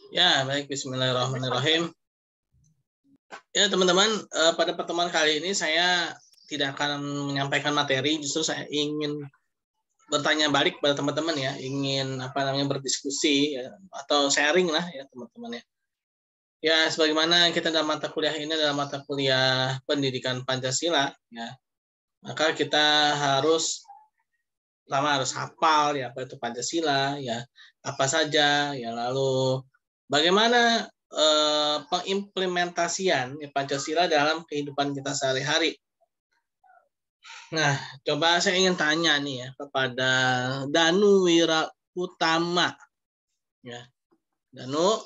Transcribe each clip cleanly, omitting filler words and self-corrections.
Ya, baik. Bismillahirrahmanirrahim. Ya, teman-teman, pada pertemuan kali ini saya tidak akan menyampaikan materi, justru saya ingin bertanya balik pada teman-teman ya, ingin berdiskusi ya, atau sharing lah ya teman-teman ya. Ya, sebagaimana kita dalam mata kuliah ini adalah mata kuliah pendidikan Pancasila ya, maka kita harus hafal ya apa itu Pancasila ya, apa saja ya, lalu bagaimana pengimplementasian ya, Pancasila dalam kehidupan kita sehari-hari. Nah, coba saya ingin tanya nih ya kepada Danu Wira Utama ya. Danu,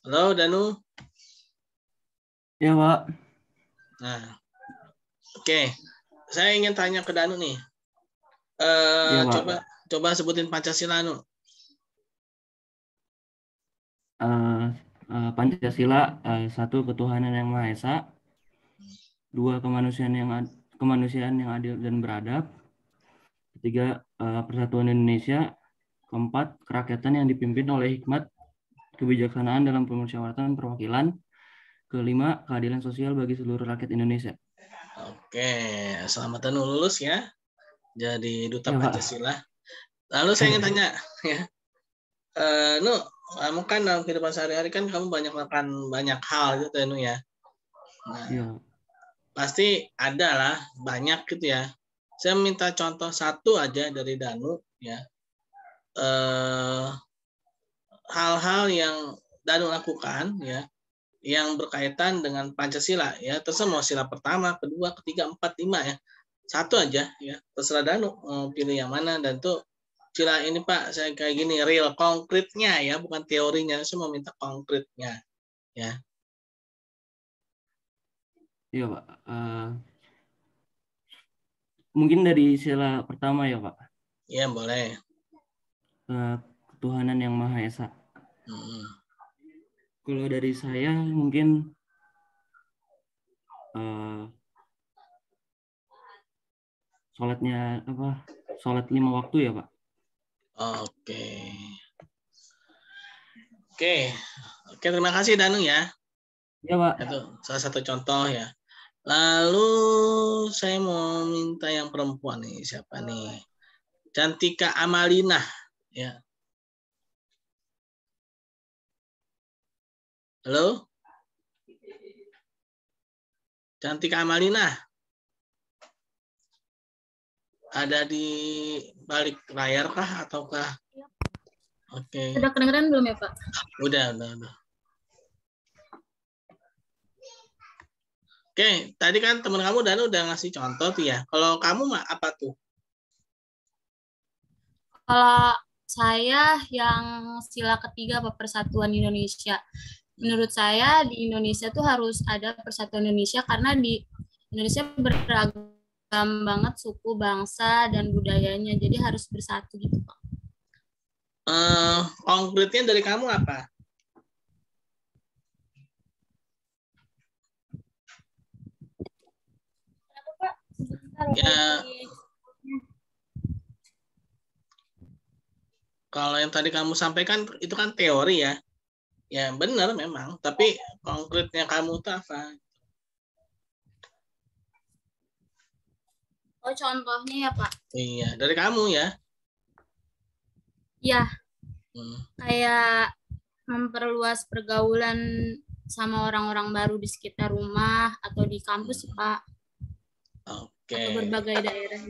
halo Danu. Ya, Pak. Nah, oke. Saya ingin tanya ke Danu nih. Ya, Pak. Coba sebutin Pancasila, Nu. Pancasila, satu, ketuhanan yang Maha Esa, dua, kemanusiaan yang adil dan beradab, ketiga, persatuan Indonesia, keempat, kerakyatan yang dipimpin oleh hikmat kebijaksanaan dalam permusyawaratan perwakilan, kelima, keadilan sosial bagi seluruh rakyat Indonesia. Oke, selamat Danu lulus ya, jadi duta Ya, Pak. Pancasila. Lalu saya ingin tanya ya, Nu, kamu kan dalam kehidupan sehari-hari kan kamu banyak melakukan banyak hal gitu ya, Nu ya. Nah, Ya. pasti ada lah banyak gitu ya. Saya minta contoh satu aja dari Danu ya. Hal-hal yang Danu lakukan ya, yang berkaitan dengan Pancasila ya, terserah mau sila pertama, kedua, ketiga, empat, lima ya. Satu aja ya, terserah Danu mau pilih yang mana, dan tuh sila ini Pak, saya kayak gini, real konkretnya ya, bukan teorinya, saya mau minta konkretnya ya. Iya, Pak. Mungkin dari sila pertama ya, Pak. Ya boleh. Ketuhanan yang Maha Esa. Hmm. Kalau dari saya mungkin sholat 5 waktu ya, Pak. Oke. Oke, terima kasih Danu ya. Ya, Pak. Itu salah satu contoh ya. Lalu saya mau minta yang perempuan nih, siapa nih? Cantika Amalina ya. Halo? Cantika Amalina. Ada di balik layar kah ataukah? Oke. Sudah kedengeran belum ya, Pak? Udah. Oke, tadi kan teman kamu Dan udah ngasih contoh tuh ya. Kalau kamu mah apa tuh? Kalau saya yang sila ketiga Persatuan Indonesia. Menurut saya di Indonesia tuh harus ada Persatuan Indonesia karena di Indonesia beragam banget suku, bangsa, dan budayanya. Jadi harus bersatu gitu, Pak. Konkretnya dari kamu apa? Ya, kalau yang tadi kamu sampaikan itu kan teori ya. Ya benar memang, tapi konkretnya kamu tuh apa? Oh, contohnya ya, Pak? Iya, dari kamu ya. Iya. Kayak memperluas pergaulan sama orang-orang baru di sekitar rumah atau di kampus, Pak. Oke. Atau berbagai daerah.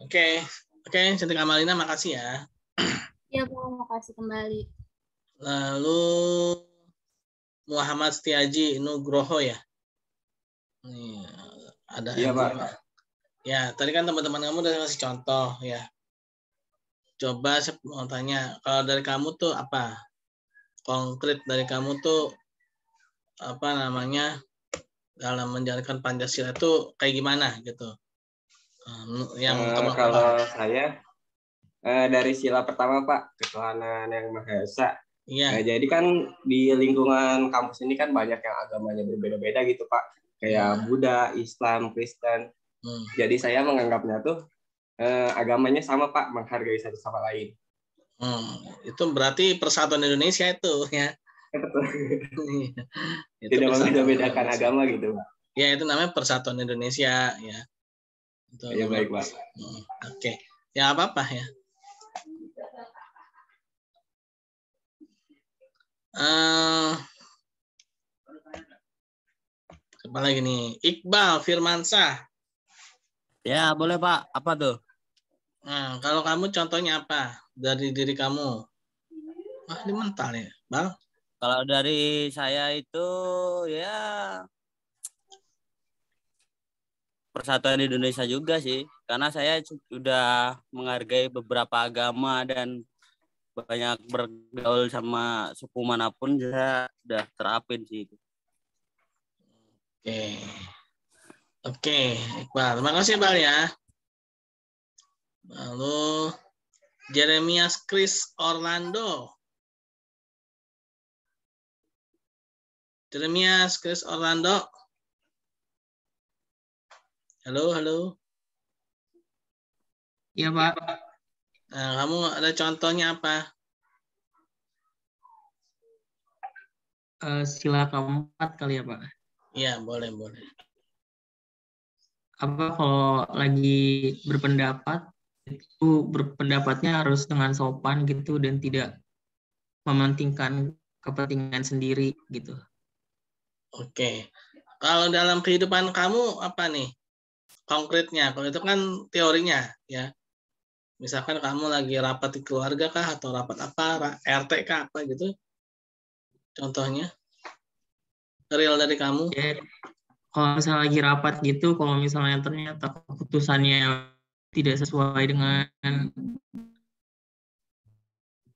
Oke, Cantika Amalina, makasih ya. Iya, Pak, makasih kembali. Lalu Muhammad Setiaji Nugroho ya. Nih, ada Iya, Pak. Ya, tadi kan teman-teman kamu udah ngasih contoh ya. Coba saya mau tanya, kalau dari kamu tuh apa? Konkret dari kamu tuh apa namanya dalam menjalankan Pancasila itu kayak gimana gitu? Yang kalau saya dari sila pertama, Pak, ketuhanan yang Maha Esa. Iya. Jadi kan di lingkungan kampus ini kan banyak yang agamanya berbeda-beda gitu, Pak. Kayak Buddha, Islam, Kristen. Jadi saya menganggapnya tuh agamanya sama Pak, menghargai satu sama lain. Itu berarti persatuan Indonesia itu ya. Betul. Itu Tidak persatuan membeda-bedakan Indonesia. agama gitu. Ya itu namanya persatuan Indonesia ya. Itu Ya baik Pak. Oke. Ya apa-apa ya. Apa lagi nih? Iqbal Firmansyah. Ya, boleh Pak. Apa tuh? Nah, kalau kamu contohnya apa dari diri kamu? Ini mental ya, Bang? Kalau dari saya itu ya persatuan Indonesia juga sih. Karena saya sudah menghargai beberapa agama dan banyak bergaul sama suku manapun, saya sudah terapin sih. Oke, Iqbal. Terima kasih, Iqbal ya. Lalu Jeremias Chris Orlando. Jeremias Chris Orlando. Halo, halo. Iya, Pak. Nah, kamu ada contohnya apa? Sila keempat kali ya, Pak. Iya, boleh, boleh. Apa kalau lagi berpendapat, itu berpendapatnya harus dengan sopan gitu dan tidak mementingkan kepentingan sendiri gitu. Oke. Kalau dalam kehidupan kamu apa nih? Konkretnya, kalau itu kan teorinya ya. Misalkan kamu lagi rapat di keluarga kah atau rapat apa, RT kah apa gitu. Contohnya real dari kamu. Ya, kalau misalnya lagi rapat gitu, kalau misalnya ternyata keputusannya tidak sesuai dengan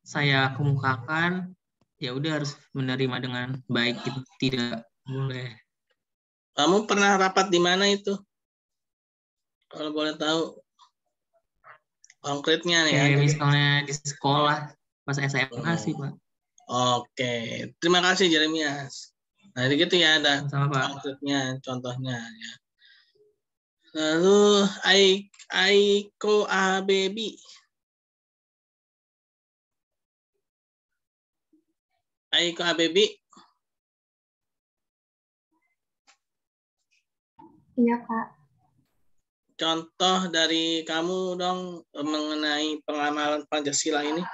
saya kemukakan, ya udah harus menerima dengan baik gitu. Tidak boleh. Kamu pernah rapat di mana itu? Kalau boleh tahu konkretnya nih. Kayak misalnya di sekolah pas SMA sih, Pak. Oke, terima kasih Jeremias. Nah, jadi gitu ya ada Sama, Pak. konkretnya, contohnya ya. Lalu Aiko Abebi. Aiko Abebi. Iya, Kak. Contoh dari kamu dong mengenai pengamalan Pancasila ini.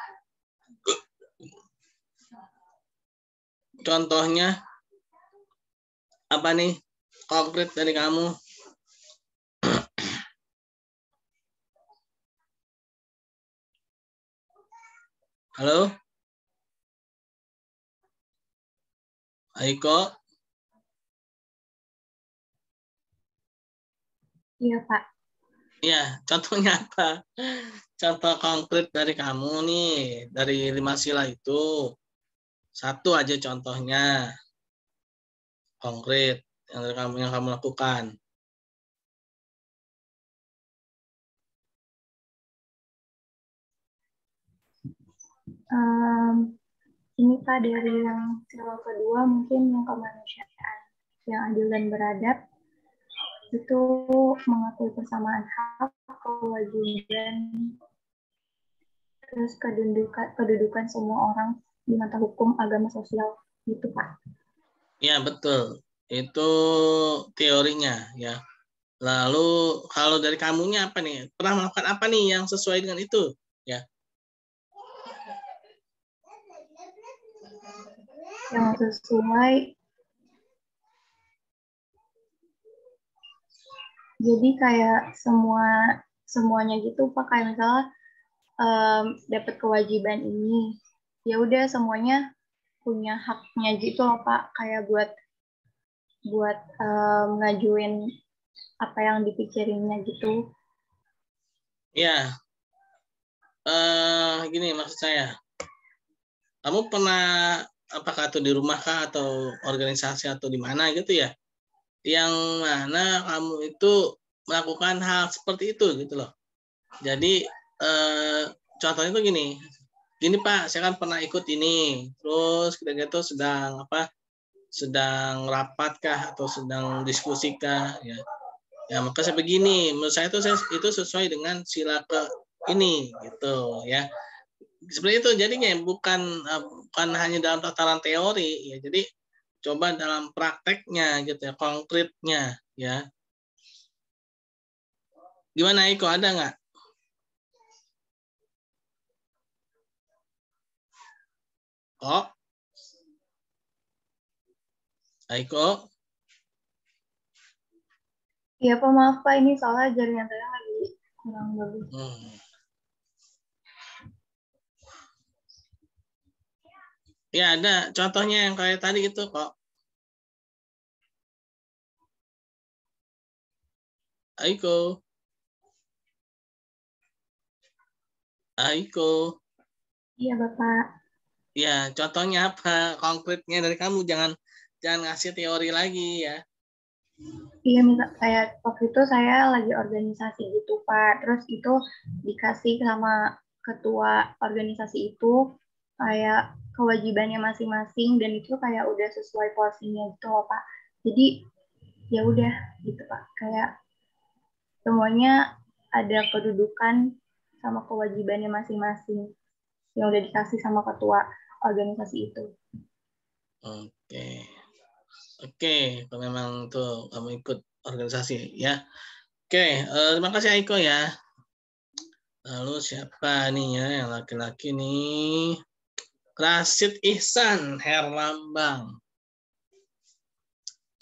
Contohnya apa nih konkret dari kamu? Halo? Aiko? Iya, Pak. Ya, contohnya apa? Contoh konkret dari kamu nih, dari 5 sila itu. Satu aja contohnya. Konkret yang kamu lakukan. Ini Pak dari yang sila kedua mungkin yang kemanusiaan yang adil dan beradab itu mengakui persamaan hak, kewajiban, terus kedudukan semua orang di mata hukum, agama, sosial gitu Pak. Ya betul, itu teorinya ya. Lalu kalau dari kamunya apa nih? Pernah melakukan apa nih yang sesuai dengan itu? Ya. Yang sesuai. Jadi kayak semuanya gitu Pak, kayak misalnya dapat kewajiban ini, ya udah semuanya punya haknya gitu loh Pak, kayak buat ngajuin apa yang dipikirinnya gitu. Ya, gini maksud saya. Kamu pernah apakah itu di rumah kah atau organisasi atau di mana gitu ya? Yang mana kamu itu melakukan hal seperti itu gitu loh. Jadi contohnya tuh gini Pak, saya kan pernah ikut ini, terus kita gitu sedang rapat kah atau sedang diskusi kah ya. Ya, maka saya begini, menurut saya itu sesuai dengan sila ke ini gitu ya. Seperti itu jadinya, bukan hanya dalam tataran teori ya. Jadi coba dalam prakteknya gitu ya, konkretnya ya. Gimana Iko, ada nggak? Oh, Aiko? Iya Pak, maaf Pak, ini soalnya jaringan saya lagi kurang bagus. Ya ada contohnya yang kayak tadi itu kok. Aiko. Aiko. Iya Bapak. Ya, contohnya apa? Konkretnya dari kamu, jangan ngasih teori lagi ya. Iya, kayak waktu itu saya lagi organisasi gitu Pak. Terus itu dikasih sama ketua organisasi itu kayak kewajibannya masing-masing dan itu kayak udah sesuai porsinya gitu loh Pak. Jadi ya udah gitu Pak. Kayak semuanya ada kedudukan sama kewajibannya masing-masing yang udah dikasih sama ketua organisasi itu. Oke, kalau memang tuh kamu ikut organisasi ya. Oke, terima kasih Aiko ya. Lalu siapa nih ya yang laki-laki nih? Rasid Ihsan Herlambang.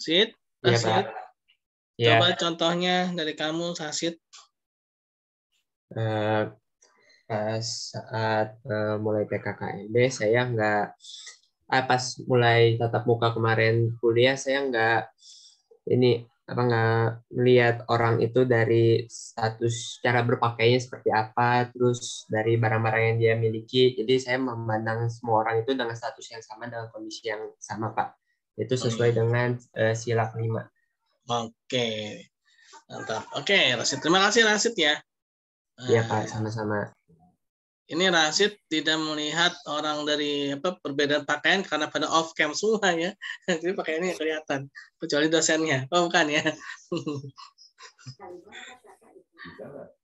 Sid, Rasid. Ya, Coba contohnya dari kamu, Rasid. Pas saat mulai PKKMB saya nggak, pas mulai tatap muka kemarin kuliah saya nggak melihat orang itu dari status cara berpakaiannya seperti apa, terus dari barang-barang yang dia miliki. Jadi saya memandang semua orang itu dengan status yang sama, dalam kondisi yang sama Pak. Itu sesuai dengan sila kelima. Oke, mantap. Oke, Rasid, terima kasih Rasid ya. Iya Pak, sama-sama. Ini Rasid tidak melihat orang dari perbedaan pakaian karena pada off cam semua ya. Jadi pakaiannya kelihatan, kecuali dosennya. Oh bukan ya.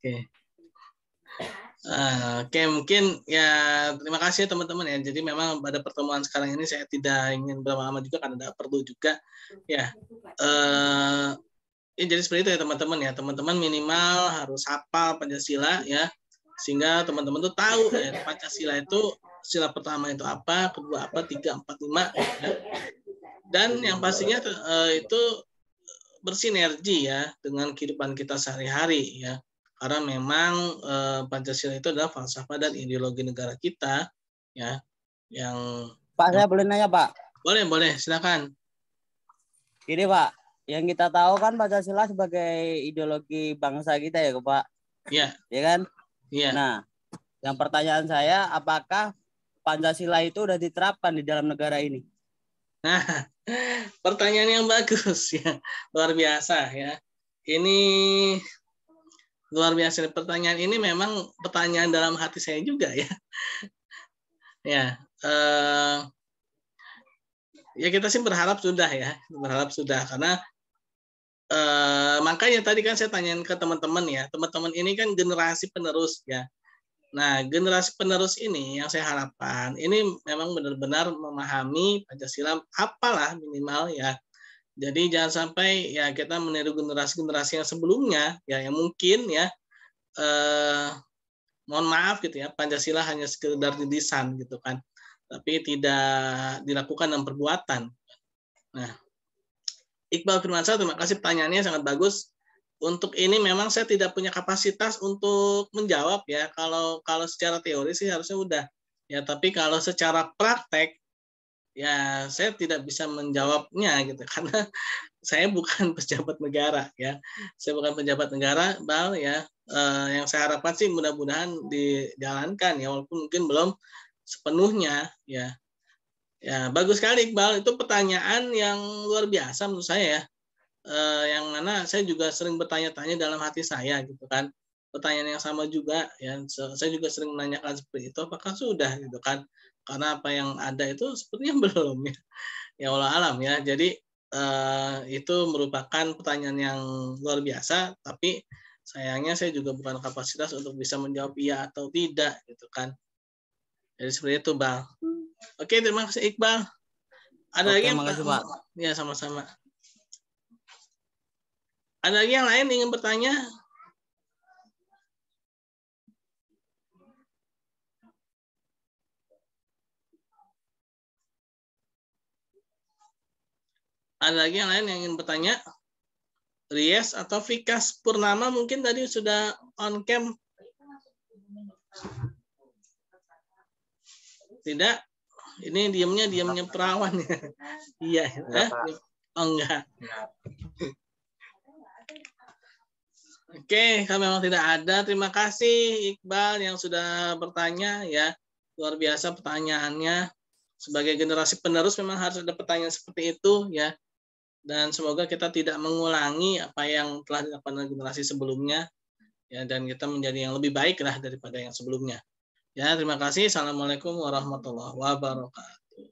Oke. Oke, mungkin ya terima kasih teman-teman ya. Jadi memang pada pertemuan sekarang ini saya tidak ingin berlama-lama juga karena tidak perlu juga ya. Jadi seperti itu ya teman-teman ya. Teman-teman minimal harus hafal Pancasila ya. Sehingga teman-teman tuh tahu ya, Pancasila itu sila pertama itu apa, kedua apa, 3, 4, 5 ya. Dan yang pastinya itu bersinergi ya dengan kehidupan kita sehari-hari ya. Karena memang Pancasila itu adalah falsafah dan ideologi negara kita ya. Yang Pak, saya boleh nanya Pak? Boleh, silakan. Ini Pak, yang kita tahu kan Pancasila sebagai ideologi bangsa kita ya Pak. Iya. Ya kan? Iya. Nah, yang pertanyaan saya, apakah Pancasila itu sudah diterapkan di dalam negara ini? Nah, pertanyaan yang bagus ya, luar biasa ya. Ini luar biasa. Pertanyaan ini memang pertanyaan dalam hati saya juga ya. Ya, ya kita sih berharap sudah ya, karena makanya tadi kan saya tanyain ke teman-teman ya, teman-teman ini kan generasi penerus ya. Nah, generasi penerus ini yang saya harapkan ini memang benar-benar memahami Pancasila, apalah minimal ya. Jadi jangan sampai ya kita meniru generasi-generasi yang sebelumnya ya, yang mungkin ya mohon maaf gitu ya, Pancasila hanya sekedar di lisan gitu kan, tapi tidak dilakukan dalam perbuatan. Nah, Iqbal Firmansyah, terima kasih pertanyaannya, sangat bagus. Untuk ini memang saya tidak punya kapasitas untuk menjawab ya. Kalau secara teori sih harusnya udah ya, tapi kalau secara praktek ya saya tidak bisa menjawabnya gitu karena saya bukan pejabat negara ya. Saya bukan pejabat negara, Bal ya. Yang saya harapkan sih mudah-mudahan dijalankan ya, walaupun mungkin belum sepenuhnya ya. Ya, bagus sekali Iqbal, itu pertanyaan yang luar biasa menurut saya ya. Yang mana saya juga sering bertanya-tanya dalam hati saya gitu kan. Pertanyaan yang sama juga ya. Saya juga sering menanyakan seperti itu, apakah sudah gitu kan. Karena apa yang ada itu sepertinya belum ya. Ya Allah alam ya. Jadi itu merupakan pertanyaan yang luar biasa, tapi sayangnya saya juga bukan kapasitas untuk bisa menjawab iya atau tidak gitu kan. Jadi seperti itu, Bang. Oke, terima kasih Iqbal. Ada Oke, lagi yang makasih, Pak. Ya, sama-sama. Ada lagi yang lain ingin bertanya? Ada lagi yang lain yang ingin bertanya? Ries atau Vikas Purnama mungkin tadi sudah on cam. Tidak? Ini diamnya perawan. Iya. Oh, enggak. Oke, kalau memang tidak ada, terima kasih Iqbal yang sudah bertanya ya. Luar biasa pertanyaannya. Sebagai generasi penerus memang harus ada pertanyaan seperti itu ya. Dan semoga kita tidak mengulangi apa yang telah dilakukan oleh generasi sebelumnya ya, dan kita menjadi yang lebih baik lah daripada yang sebelumnya. Ya, terima kasih. Assalamualaikum warahmatullahi wabarakatuh.